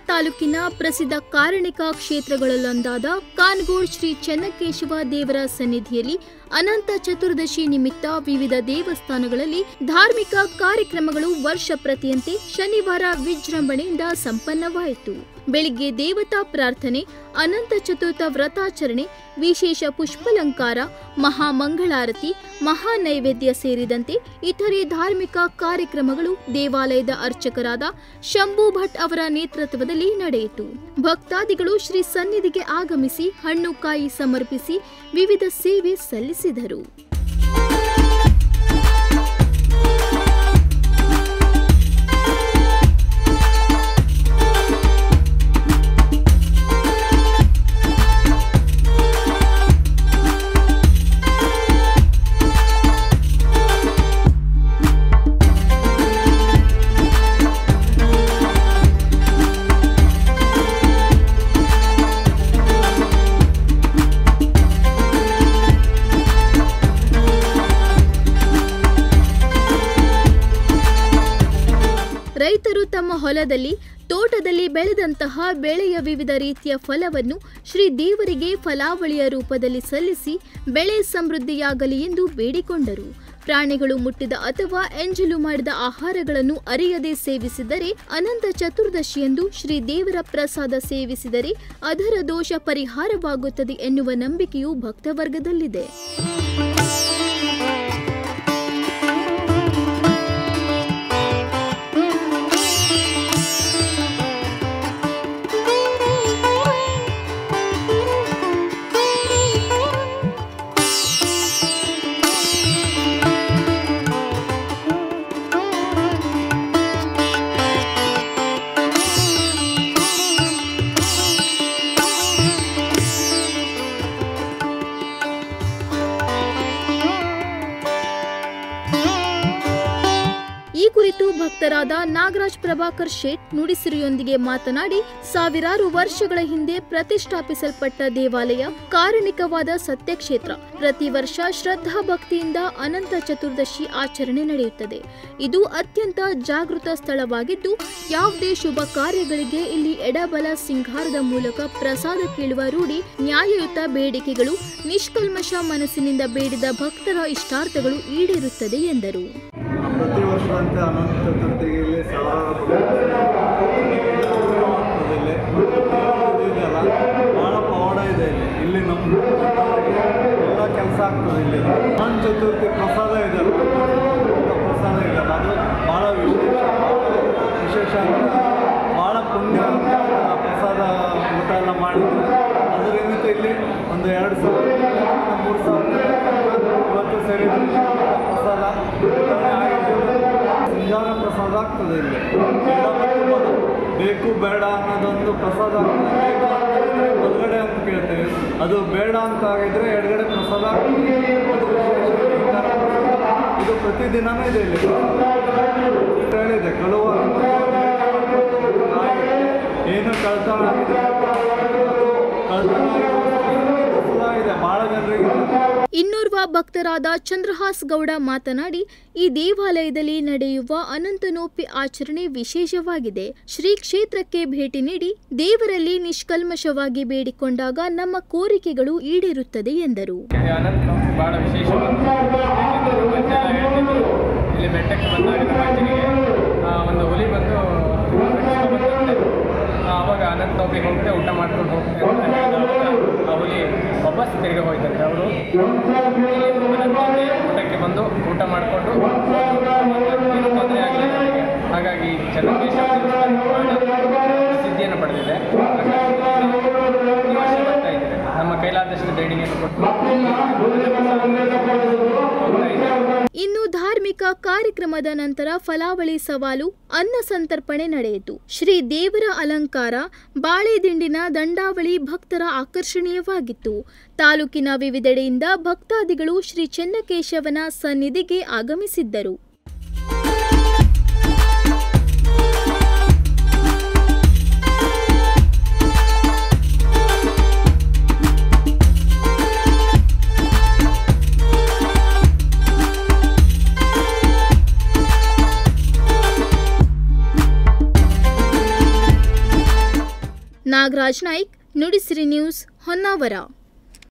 ತಾಲೂಕಿನ ಪ್ರಸಿದ್ಧ ಕಾರಣಿಕ ಕ್ಷೇತ್ರಗಳಲ್ಲೊಂದಾದ ಕಾನ್ಗೋಡ್ ಶ್ರೀ ಚೆನ್ನಕೇಶವ ದೇವರ ಸನ್ನಿಧಿಯಲ್ಲಿ ಅನಂತ ಚತುರ್ದಶಿ ನಿಮಿತ್ತ ವಿವಿಧ ದೇವಸ್ಥಾನಗಳಲ್ಲಿ ಧಾರ್ಮಿಕ ಕಾರ್ಯಕ್ರಮಗಳು ವರ್ಷ ಪ್ರತಿಯಂತೆ ಶನಿವಾರ ವಿಜೃಂಭಣೆಯಿಂದ ಸಂಪನ್ನವಾಯಿತು. ಬೆಳಿಗ್ಗೆ ದೇವತಾ ಪ್ರಾರ್ಥನೆ, ಅನಂತ ಚತುರ್ಥ ವ್ರತಾಚರಣೆ, ವಿಶೇಷ ಪುಷ್ಪಲಂಕಾರ, ಮಹಾಮಂಗಳಾರತಿ, ಮಹಾನೈವೇದ್ಯ ಸೇರಿದಂತೆ ಇತರೆ ಧಾರ್ಮಿಕ ಕಾರ್ಯಕ್ರಮಗಳು ದೇವಾಲಯದ ಅರ್ಚಕರಾದ ಶಂಭು ಭಟ್ ಅವರ ನೇತೃತ್ವದಲ್ಲಿ ನಡೆಯಿತು. ಭಕ್ತಾದಿಗಳು ಶ್ರೀ ಸನ್ನಿಧಿಗೆ ಆಗಮಿಸಿ ಹಣ್ಣು ಕಾಯಿ ಸಮರ್ಪಿಸಿ ವಿವಿಧ ಸೇವೆ ಸಲ್ಲಿಸಿದರು. ರೈತರು ತಮ್ಮ ಹೊಲದಲ್ಲಿ, ತೋಟದಲ್ಲಿ ಬೆಳೆದಂತಹ ಬೆಳೆಯ ವಿವಿಧ ರೀತಿಯ ಫಲವನ್ನು ಶ್ರೀ ದೇವರಿಗೆ ಫಲಾವಳಿಯ ರೂಪದಲ್ಲಿ ಸಲ್ಲಿಸಿ ಬೆಳೆ ಸಮೃದ್ಧಿಯಾಗಲಿ ಎಂದು ಬೇಡಿಕೊಂಡರು. ಪ್ರಾಣಿಗಳು ಮುಟ್ಟಿದ ಅಥವಾ ಎಂಜಲು ಮಾಡಿದ ಆಹಾರಗಳನ್ನು ಅರಿಯದೆ ಸೇವಿಸಿದರೆ ಅನಂತ ಚತುರ್ದಶಿಯಂದು ಶ್ರೀ ದೇವರ ಪ್ರಸಾದ ಸೇವಿಸಿದರೆ ಅದರ ದೋಷ ಪರಿಹಾರವಾಗುತ್ತದೆ ಎನ್ನುವ ನಂಬಿಕೆಯು ಭಕ್ತವರ್ಗದಲ್ಲಿದೆ. ಈ ಕುರಿತು ಭಕ್ತರಾದ ನಾಗರಾಜ್ ಪ್ರಭಾಕರ್ ಶೇಟ್ ನುಡಿಸಿರಿಯೊಂದಿಗೆ ಮಾತನಾಡಿ, ಸಾವಿರಾರು ವರ್ಷಗಳ ಹಿಂದೆ ಪ್ರತಿಷ್ಠಾಪಿಸಲ್ಪಟ್ಟ ದೇವಾಲಯ ಕಾರಣಿಕವಾದ ಸತ್ಯಕ್ಷೇತ್ರ. ಪ್ರತಿ ವರ್ಷ ಶ್ರದ್ಧಾ ಭಕ್ತಿಯಿಂದ ಅನಂತ ಚತುರ್ದಶಿ ಆಚರಣೆ ನಡೆಯುತ್ತದೆ. ಇದು ಅತ್ಯಂತ ಜಾಗೃತ ಸ್ಥಳವಾಗಿದ್ದು, ಯಾವುದೇ ಶುಭ ಕಾರ್ಯಗಳಿಗೆ ಇಲ್ಲಿ ಎಡಬಲ ಸಿಂಗಾರದ ಮೂಲಕ ಪ್ರಸಾದ ಕೇಳುವ ರೂಢಿ. ನ್ಯಾಯಯುತ ಬೇಡಿಕೆಗಳು, ನಿಷ್ಕಲ್ಮಶ ಮನಸ್ಸಿನಿಂದ ಬೇಡಿದ ಭಕ್ತರ ಇಷ್ಟಾರ್ಥಗಳು ಈಡೇರುತ್ತದೆ ಎಂದರು. ಪ್ರತಿ ವರ್ಷದಂತೆ ಅನಂತ ಚತುರ್ಥಿಗೆ ಇಲ್ಲಿ ಸಾವಿರಾರು ಭಾಳ ಪವಾಡ ಇದೆ. ಇಲ್ಲಿ ನಮ್ಮ ಎಲ್ಲ ಕೆಲಸ ಆಗ್ತದೆ. ಇಲ್ಲಿ ಅನಂತ ಚತುರ್ಥಿ ಪ್ರಸಾದ ಇದೆ, ಪ್ರಸಾದ ಇದೆಯಲ್ಲ, ಅದು ಭಾಳ ವಿಶೇಷ ಅಂದರೆ ಭಾಳ ಪುಣ್ಯ ಪ್ರಸಾದ ಊಟ ಎಲ್ಲ ಮಾಡಿದ್ರೆ ಅದರಿಂದ ಇಲ್ಲಿ ಒಂದು 2,000-3,000 ಇವತ್ತು ಸೇರಿ ಪ್ರಸಾದ ಸಿಂಗಾರ ಪ್ರಸಾದ ಆಗ್ತದೆ. ಇಲ್ಲಿ ಬೇಕು ಬೇಡ ಅನ್ನೋದೊಂದು ಪ್ರಸಾದ ಬೇಕು ಅಂತಂದರೆ ಬಲಗಡೆ ಅಂತ ಕೇಳ್ತೇವೆ, ಅದು ಬೇಡ ಅಂತ ಆಗಿದ್ರೆ ಎಡಗಡೆ ಪ್ರಸಾದ ಆಗ್ತದೆ. ಅದು ವಿಶೇಷ ಇದು ಪ್ರತಿದಿನವೂ ಇದೆ. ಇಲ್ಲಿ ಹೇಳಿದೆ ಕಳುವ ಏನು ಕಳ್ತನ ಆಗಿದೆ, ಇದೆ ಭಾಳ ಜನರಿಗೆ. ಇನ್ನೋರ್ವ ಭಕ್ತರಾದ ಚಂದ್ರಹಾಸ್ ಗೌಡ ಮಾತನಾಡಿ, ಈ ದೇವಾಲಯದಲ್ಲಿ ನಡೆಯುವ ಅನಂತನೋಪಿ ಆಚರಣೆ ವಿಶೇಷವಾಗಿದೆ. ಶ್ರೀ ಕ್ಷೇತ್ರಕ್ಕೆ ಭೇಟಿ ನೀಡಿ ದೇವರಲ್ಲಿ ನಿಷ್ಕಲ್ಮಶವಾಗಿ ಬೇಡಿಕೊಂಡಾಗ ನಮ್ಮ ಕೋರಿಕೆಗಳು ಈಡೇರುತ್ತದೆ ಎಂದರು. ಅನಂತನೋಪಿ ಬಹಳ ವಿಶೇಷವಾಗಿದೆ. ಇಲ್ಲಿ ಬೆಟ್ಟಕ್ಕೆ ಬಂದಾಗ ಒಂದು ಹುಲಿ ಬಂದು ಆವಾಗ ಅನಂತನೋಪಿಗೆ ಹೋಗ್ತೇವೆ, ಊಟ ಮಾಡ್ಕೊಂಡು ಹೋಗ್ತೇವೆ ಅಂತ ಹೇಳಿದಾಗ ಆ ಹುಲಿ ವಾಪಸ್ ತಿರುಗಿ ಹೋಯ್ತಂತೆ. ಅವರು ಊಟಕ್ಕೆ ಬಂದು ಊಟ ಮಾಡಿಕೊಂಡು ಏನೂ ತೊಂದರೆ ಆಗಲಿಲ್ಲ. ಹಾಗಾಗಿ ಚೆನ್ನಕೇಶವ ಪ್ರಸಿದ್ಧಿಯನ್ನು ಪಡೆದಿದೆ. ಬರ್ತಾ ಇದ್ದಾರೆ, ನಮ್ಮ ಕೈಲಾದಷ್ಟು ದೇಣಿಗೆಯನ್ನು ಕೊಟ್ಟು ಹೋಗ್ತಾ ಇದ್ದಾರೆ. ಇನ್ನು ಧಾರ್ಮಿಕ ಕಾರ್ಯಕ್ರಮದ ನಂತರ ಫಲಾವಳಿ ಸವಾಲು, ಅನ್ನ ಸಂತರ್ಪಣೆ ನಡೆಯಿತು. ಶ್ರೀ ದೇವರ ಅಲಂಕಾರ, ಬಾಳೆ ದಿಂಡಿನ ದಂಡಾವಳಿ ಭಕ್ತರ ಆಕರ್ಷಣೀಯವಾಗಿತ್ತು. ತಾಲೂಕಿನ ವಿವಿಧೆಡೆಯಿಂದ ಭಕ್ತಾದಿಗಳು ಶ್ರೀ ಚೆನ್ನಕೇಶವನ ಸನ್ನಿಧಿಗೆ ಆಗಮಿಸಿದ್ದರು. ನಾಗರಾಜ್ ನಾಯ್ಕ್, ನುಡಿಸಿರಿ ನ್ಯೂಸ್, ಹೊನ್ನಾವರ.